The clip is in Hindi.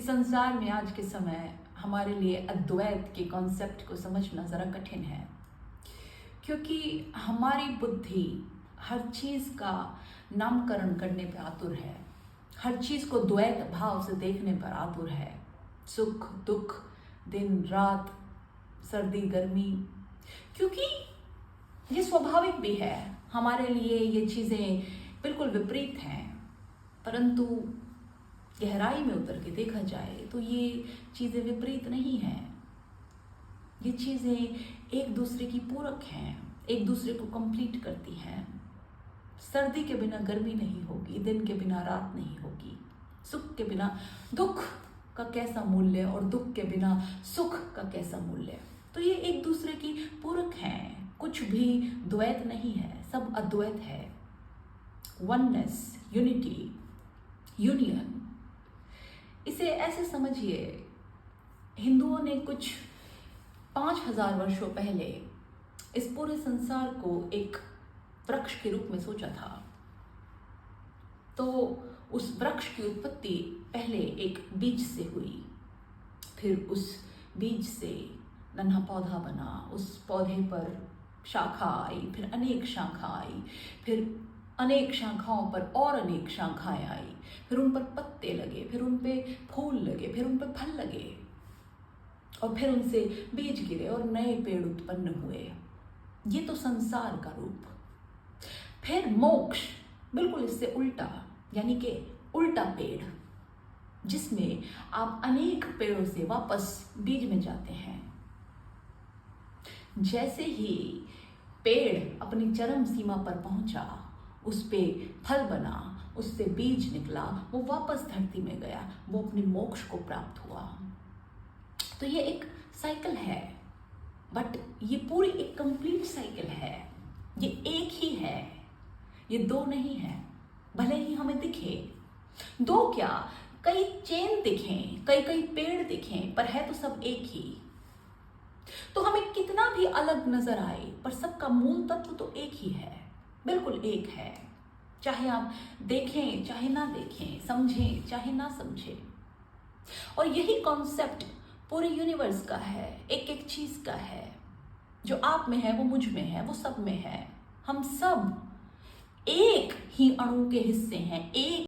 संसार में आज के समय हमारे लिए अद्वैत के कॉन्सेप्ट को समझना ज़रा कठिन है, क्योंकि हमारी बुद्धि हर चीज़ का नामकरण करने पर आतुर है, हर चीज़ को द्वैत भाव से देखने पर आतुर है। सुख दुख, दिन रात, सर्दी गर्मी, क्योंकि ये स्वाभाविक भी है। हमारे लिए ये चीज़ें बिल्कुल विपरीत हैं, परंतु गहराई में उतर के देखा जाए तो ये चीज़ें विपरीत नहीं हैं। ये चीज़ें एक दूसरे की पूरक हैं, एक दूसरे को कंप्लीट करती हैं। सर्दी के बिना गर्मी नहीं होगी, दिन के बिना रात नहीं होगी, सुख के बिना दुख का कैसा मूल्य और दुख के बिना सुख का कैसा मूल्य। तो ये एक दूसरे की पूरक हैं, कुछ भी द्वैत नहीं है, सब अद्वैत है। Oneness, unity, union. इसे ऐसे समझिए, हिंदुओं ने कुछ 5000 वर्षों पहले इस पूरे संसार को एक वृक्ष के रूप में सोचा था। तो उस वृक्ष की उत्पत्ति पहले एक बीज से हुई, फिर उस बीज से नन्हा पौधा बना, उस पौधे पर शाखा आई, फिर अनेक शाखा आई, फिर अनेक शाखाओं पर और अनेक शाखाएं आई, फिर उन पर पत्ते लगे, फिर उन पे फूल लगे, फिर उन पे फल लगे, और फिर उनसे बीज गिरे और नए पेड़ उत्पन्न हुए। ये तो संसार का रूप। फिर मोक्ष, बिल्कुल इससे उल्टा, यानी कि उल्टा पेड़, जिसमें आप अनेक पेड़ों से वापस बीज में जाते हैं। जैसे ही पेड़ अपनी चरम सीमा पर पहुंचा, उस पे फल बना, उससे बीज निकला, वो वापस धरती में गया, वो अपने मोक्ष को प्राप्त हुआ। तो ये एक साइकिल है, बट ये पूरी एक कंप्लीट साइकिल है। ये एक ही है, ये दो नहीं है। भले ही हमें दिखे दो, क्या कई चेन दिखें, कई कई पेड़ दिखें, पर है तो सब एक ही। तो हमें कितना भी अलग नजर आए, पर सबका मूल तत्व तो एक ही है, बिल्कुल एक है। चाहे आप देखें चाहे ना देखें, समझें चाहे ना समझें। और यही कॉन्सेप्ट पूरे यूनिवर्स का है, एक एक चीज का है। जो आप में है वो मुझ में है, वो सब में है। हम सब एक ही अणु के हिस्से हैं, एक